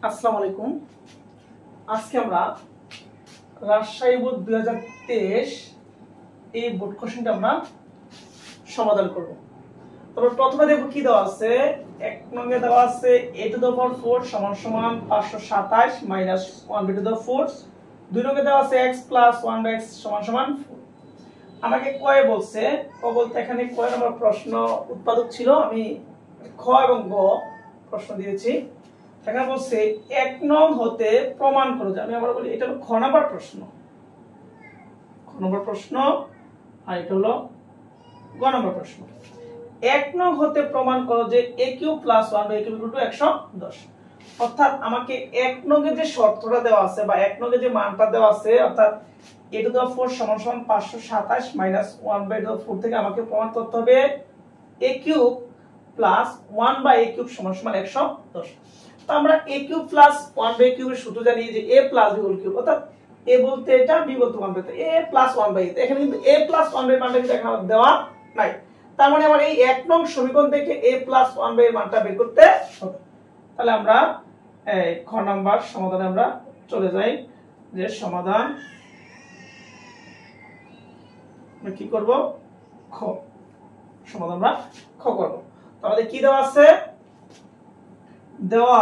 আসসালামু আলাইকুম। আজকে আমরা রাজশাহী বোর্ড 2023 এই বোর্ড কোশ্চেনটা আমরা সমাধান করব। তবে প্রথমে দেখো কি দেওয়া আছে। এক নঙ্গে দেওয়া আছে a টু দ্য পাওয়ার 4 সমান সমান 527 মাইনাস 1 টু দ্য 4। দুই নঙ্গে দেওয়া আছে x প্লাস 1/x সমান সমান 4। আমাকে কয়ে বলছে, ক বলতে এখানে কয় নম্বর প্রশ্ন উৎপাদক ছিল, আমি খ এবং গ প্রশ্ন দিয়েছি। এখানে বলছে এক নং হতে প্রমাণ করো যে, আমি আবার বলি এটা হলো খ নম্বর প্রশ্ন, আর এটা হলো গ নম্বর প্রশ্ন। এক নং হতে প্রমাণ করো যে a cube plus 1/a cube equal to 110। অর্থাৎ আমাকে এক নঙ্গে যে শর্তটা দেওয়া আছে বা এক নঙ্গে যে মানটা দেওয়া আছে, অর্থাৎ a টু দ্য 4 সমান সমান 527 মাইনাস 1/4 থেকে আমাকে প্রমাণ করতে হবে a cube plus 1/a cube সমান সমান 110। তো আমরা a কিউব প্লাস 1/a কিউবের সূত্র জানি যে a plus b whole cube, অর্থাৎ a বলতে এটা, b বলতে 1/a, a প্লাস 1/a। এখানে কিন্তু a প্লাস 1/a মানটা কিন্তু এখানে দেওয়া নাই। তার মানে আমার এই এক নং সমীকরণ থেকে a প্লাস 1/a মানটা বের করতে হবে। তাহলে আমরা খ নাম্বার সমাধানে আমরা চলে যাই। যে সমাধান আমরা কি করব, খ সমাধান আমরা খ করব। তাহলে কি দেওয়া আছে, দেওয়া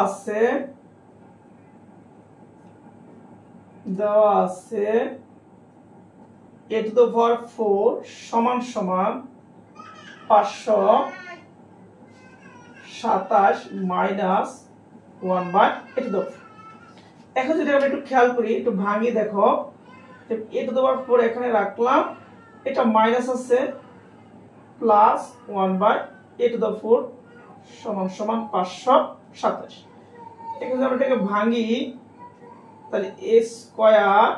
আছে a টু দ্য পাওয়ার 4 সমান সমান 527 মাইনাস 1/a টু দ্য 4। এখন যদি আমরা একটু খেয়াল করি, একটু ভাঙি দেখো, a টু দ্য পাওয়ার 4 এখানে রাখলাম, এটা মাইনাস আছে, প্লাস 1/a টু দ্য 4 সমান সমান 527। এখন যদি আমরা এটাকে ভাঙি, তাহলে a স্কয়ার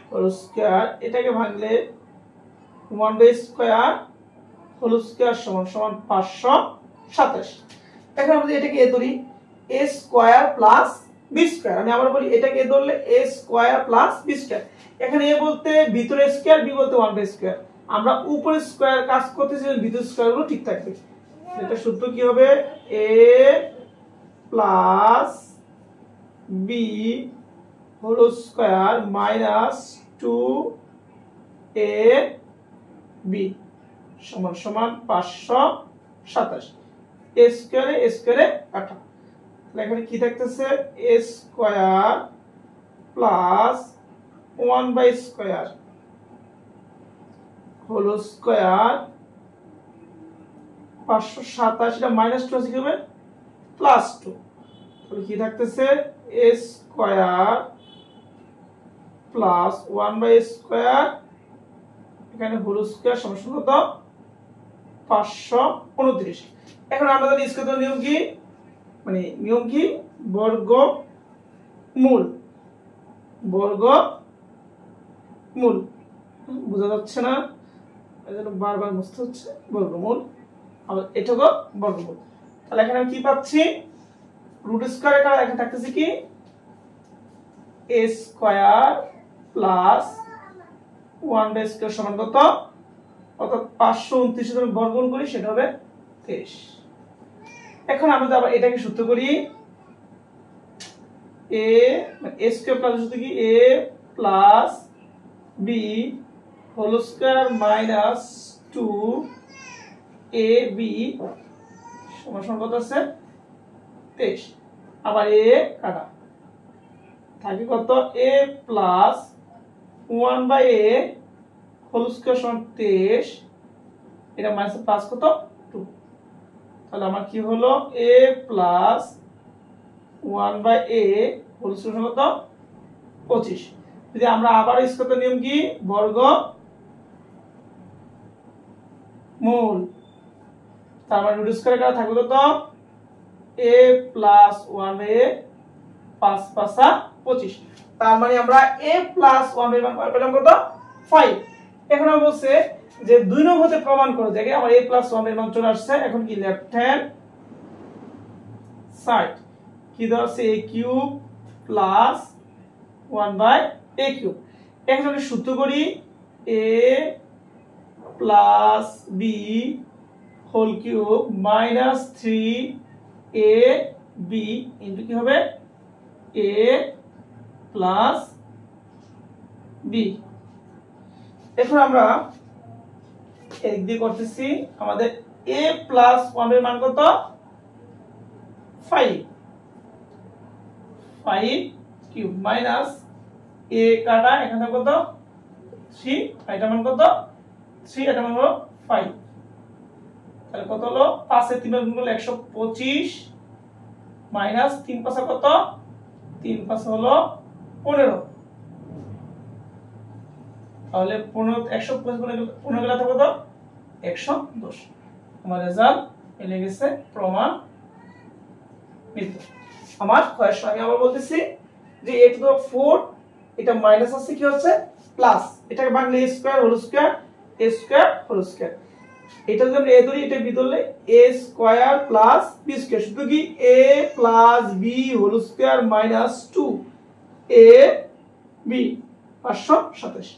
হোল স্কয়ার, এটাকে ভাঙলে 1/a স্কয়ার হোল স্কয়ার সমান সমান 527। এখন আমরা এটাকে এ ধরি a square plus b square, আমি আবার বলি এটাকে এ ধরলে a square plus b square. এখানে a বলতে ভিতরে স্কয়ার, b বলতে 1/a স্কয়ার। আমরা উপরে স্কয়ার কাজ করতেছি, ভিতরে স্কয়ার গুলো ঠিক থাকবে। এটা সূত্র কি হবে, a plus b whole square minus 2ab সমান সমান 527। a স্কয়ারে কাটা, তাহলে এখানে কি থাকতেছে, a square plus 1/a square whole square 527, এটা মাইনাস 2 আছে কি হবে, প্লাস 2। তাহলে কি থাকতেছে, a square plus 1/a square, এখানে হোল স্কয়ার সমান সমান 529। এখন আমরা জানি স্কয়ার নিয়ম কি, মানে নিয়ম কি, বর্গমূল বোঝা যাচ্ছে না, এজন্য বারবার বুঝতে হচ্ছে, বর্গমূল। আবার এটাও বর্গমূল। তাহলে এখানে আমি কি পাচ্ছি, রুট স্কয়ারের কারণে এখানে থাকতেছে কি, a square plus 1/a square সমান কত, অর্থাৎ 529 এর বর্গমূল করি, সেটা হবে 23। এখন আমরা যদি আবার এটাকে সূত্র করি, a স্কয়ার প্লাস সূত্র কি, a plus b whole square minus 2ab সমান সমান কত আছে, 23। আবার a কাটা, থাকে কত, a plus 1/a whole square সমান 23, এটা মাইনাস প্লাস কত 2। তাহলে আমার কি হলো, a plus 1/a whole square সমান কত 25। যদি আমরা আবার স্কয়ার নিয়ম কি, বর্গমূল, তার মানে রুট স্কয়ারের কারণে থাকবে কত, a প্লাস 1/a 5 5 25। তার মানে আমরা a প্লাস 1/a মান পেলাম কত, 5। এখন আমরা বলছে যে দুই নং হতে প্রমাণ করো, দেখে আমার a প্লাস 1/a মান চলে আসছে। এখন কি, লেফট হ্যান্ড সাইড কি দেওয়া আছে, a cube plus 1/a cube. এখন আমরা সূত্র করি, a plus b whole cube minus 3ab into কি হবে এ প্লাস বি। এখন আমরা এদিক দিয়ে করতেছি, আমাদের এ প্লাস 1 এর মান কত 5 কিউব মাইনাস এ কাটা এখানে কত 3, এটা মান কত 3, এটা মান হলো 5, তাহলে কত হলো 5 এর 3 গুণ করলে 125 মাইনাস 3 5 কত 3 5 হলো 15, তাহলে 15 125 গুণ 15 গেলে কত 110। আমার রেজাল্ট এলে গেছে প্রমাণ মিলত। আমার কোয়েশ্চন আমি আবার বলতেছি যে a টু দ্য 4 এটা মাইনাস আছে কি হচ্ছে প্লাস, এটাকে Bangla a square whole square a square whole square, এটা যদি আমরা a ধরি এটা b ধরলে a square plus b square, শুধু কি a plus b whole square minus 2 a b 527।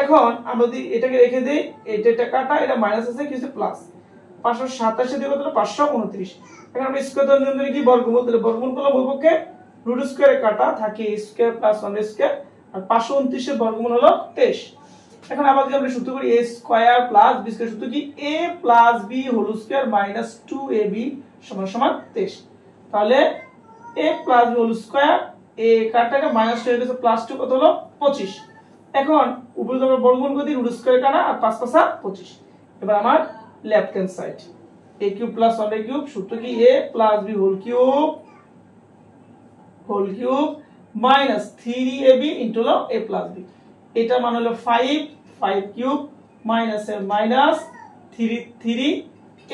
এখন আমরা যদি এটাকে রেখে দেই, এটা কাটা এটা মাইনাস আছে কি হচ্ছে প্লাস, 527 দিয়ে কত হলো 529। এখন আমরা স্কয়ার ধরে নিই কি বর্গমূল, তাহলে বর্গমূল করলে বলবকে রুট স্কয়ারে কাটা থাকে a স্কয়ার প্লাস 1 স্কয়ার, আর 529 এর বর্গমূল হলো 23। এখন আবার যদি আমরা সূত্র করি a square plus b square, সূত্র কি a plus b whole square minus 2ab সমান সমান 23, তাহলে a plus b whole square a কাটাকে মাইনাস 2 হয়ে গেছে প্লাস 2 কত হলো 25। এখন উপরে আমরা বর্গমূল করে দিই রুট স্কয়ার কাটা আর 5 5 25। এবার আমার left hand side a cube plus 1a cube, সূত্র কি a plus b whole cube minus 3ab into হলো a প্লাস b, এটা মান হলো 5 কিউব মাইনাস এর মাইনাস 3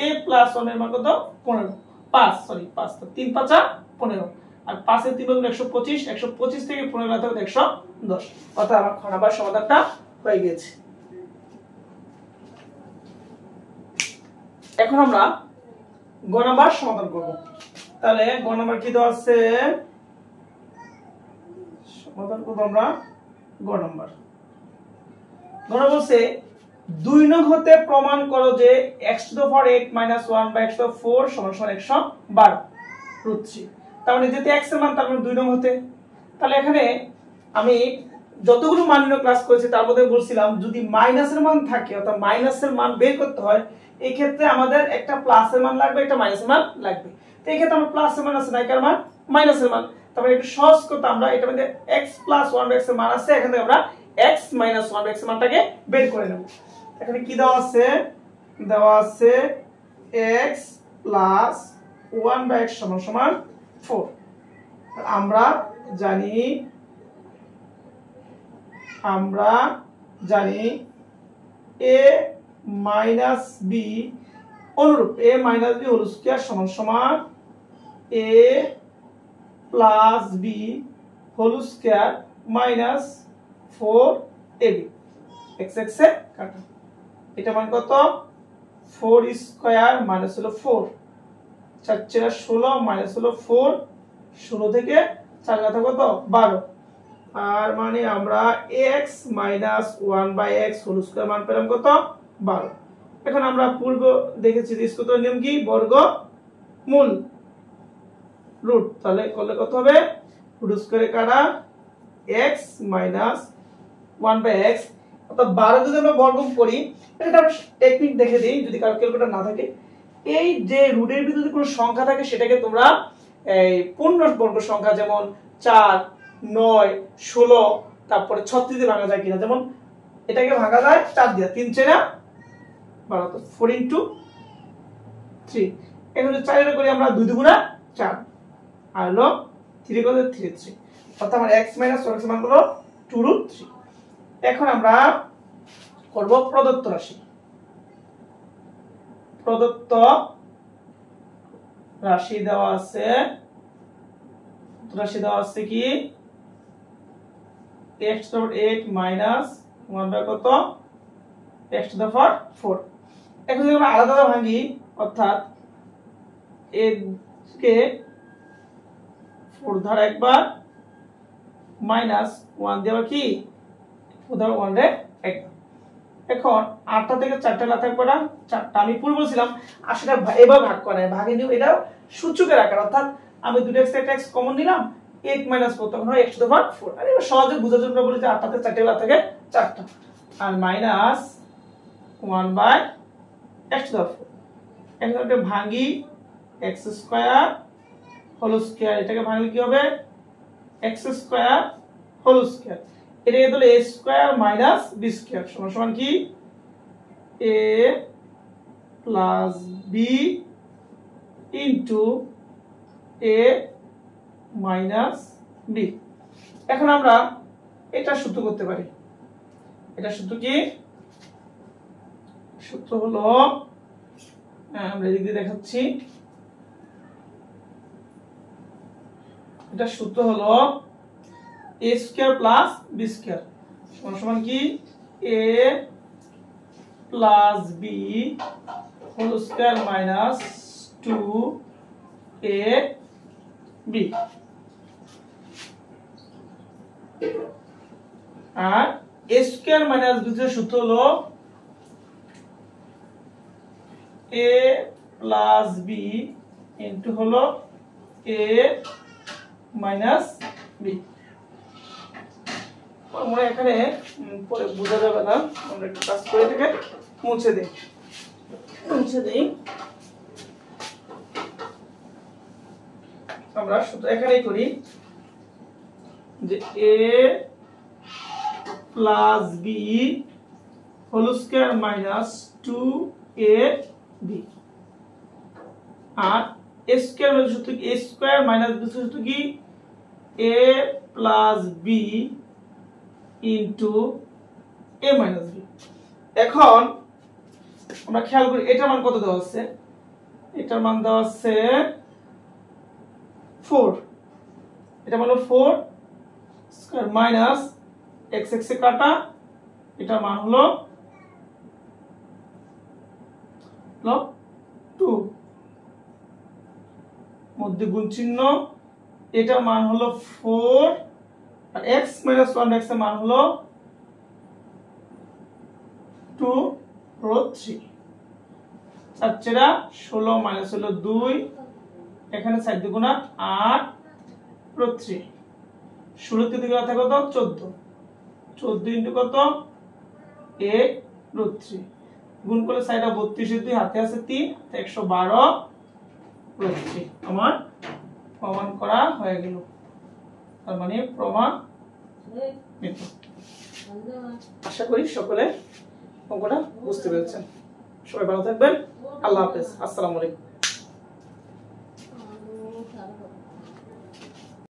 a প্লাস 1 এর মান কত 15 5 তো 3 5 15, আর 5 এর 3 গুণ 125 থেকে 15 বাদ দিলে 110, অর্থাৎ আমার খ নাম্বার সমাধানটা হয়ে গেছে। এখন আমরা গ নাম্বার সমাধান করব, তাহলে গ নাম্বার কি দেওয়া আছে, সমাধান করব আমরা গ নাম্বার। ধরা বলছে 2 নং হতে প্রমাণ করো যে x to the power 8 minus 1 by x to the 4 সমান সমান 112 রুট 3, তার মানে যেতে x এর মান তার মানে 2 নং হতে, তাহলে এখানে আমি যতগুলো মান নিয়ে ক্লাস করেছি তার মধ্যে বলছিলাম যদি মাইনাসের মান থাকে অর্থাৎ মাইনাসের মান বের করতে হয়, এই ক্ষেত্রে আমাদের একটা প্লাসের মান লাগবে একটা মাইনাসের মান লাগবে, তো এই ক্ষেত্রে আমরা প্লাসের মান আছে না কার মান মাইনাসের মান, তারপরে একটু সহজ করতে আমরা এটার মধ্যে x প্লাস 1 বাই x এর মান আছে, এখান থেকে আমরা x মাইনাস 1 বাই x এর মানটাকে বের করে নেব। এখানে কি দেওয়া আছে x প্লাস 1 বাই x সমান সমান 4, আমরা জানি a মাইনাস b অনুরূপ a minus b whole square সমান সমান a plus b whole square minus 4ab, x x এ কাটা, এটা মান কত 4 স্কয়ার মাইনাস হলো 4, 4 4 16 মাইনাস হলো 4, 16 থেকে 4 কাটা কত 12, আর মানে আমরা x minus 1 by x whole square মান পেলাম কত 12। এখন আমরা পূর্ব দেখেছি যে সূত্রের নিয়ম কি বর্গমূল রুট, তাহলে করলে কত হবে রুট স্কয়ারে কাটা x মাইনাস 1 বাই x, অর্থাৎ 12 যদি আমরা বর্গমূল করি, এটা টেকনিক দেখে দিই যদি কারো ক্যালকুলেটর না থাকে, এই যে রুটের ভিতরে যদি কোনো সংখ্যা থাকে সেটাকে তোমরা এই পূর্ণবর্গ সংখ্যা যেমন 4 9 16 তারপরে 36 দিয়ে ভাঙা যায় কিনা, যেমন এটাকে ভাঙা যায় 4 দিয়ে, 3 4 12, তো 4 ইনটু 3, এখন যদি 4 এর করি আমরা 2 2 4 আর হলো 3 করে 3, অর্থাৎ আমার x মাইনাস 1 সমান হলো 2 রুট 3। এখন আমরা করব প্রদত্ত রাশি দেওয়া আছে কি x to the 8 minus 1 by কত x to the power 4। এখন যদি আমরা আলাদা ভাঙি অর্থাৎ a কে 4 দ্বারা একবার মাইনাস 1 দেওয়া কি 4 দ্বারা 1 রে একবার, এখন 8টা থেকে 4টা না থাকবে না 4টা, আমি পূর্বে বলছিলাম আসলে এভাবে ভাগ করে ভাগে নিও, এটা সূচকের আকার, অর্থাৎ আমি দুটো x একটা x কমন নিলাম, 8 মাইনাস 4 তখন হয় x টু the power 4। আর এবার সহজে বোঝার জন্য বলি যে 8টাতে 4টে গেলে থাকে 4টা, আর minus 1 by x to the power 4। এখন এটা ভাঙি x স্কয়ার হোল স্কয়ার, এটাকে ভাঙলে কি হবে x স্কয়ার হোল স্কয়ার, এটাকে তাহলে a square minus b square সমান সমান কি a plus b into a minus b। এখন আমরা এটা সূত্র করতে পারি। এটা সূত্র কি? সূত্র হলো, আমরা এদিক দিয়ে দেখাচ্ছি, এটা সূত্র হলো a square plus b square সমান সমান কি a plus b whole square minus 2ab। আর a স্কয়ার মাইনাস b এর সূত্র হলো a প্লাস b ইনটু হলো a মাইনাস b। আমরা এখানে পরে বোঝা যাবে না, আমরা একটু কাজ করে থেকে মুছে দেই। আমরা সূত্র এখানেই করি যে a plus b whole square minus 2ab। আর a স্কয়ার এর সূত্র কি? a স্কয়ার মাইনাস b সূত্র কি a plus b into a minus b। এখন আমরা খেয়াল করি এটার মান কত দেওয়া আছে, এটার মান দেওয়া আছে 4, এটা মানে 4 স্কয়ার মাইনাস x x এ কাটা, এটার মান হলো 2, মধ্যে গুণ চিহ্ন, এটার মান হলো 4 আর x মাইনাস 1 x এর মান হলো 2 রো 3। 4 চেরা 16 মাইনাস হলো 2, এখানে 4 দুগুণা 8 রো 3। 16 তে দিকে থাকে কত 14, 14 ইনটু কত 8 রো 3, গুণ করলে 4 টা 32 এর 2 হাতে আছে 3, 112 রো 3। আমার প্রমাণ করা হয়ে গেল। তার মানে প্রমাণ মিথ্যা। আশা করি সকলে অঙ্কটা বুঝতে পেরেছেন। সবাই ভালো থাকবেন। আল্লাহ হাফেজ। আসসালামু আলাইকুম।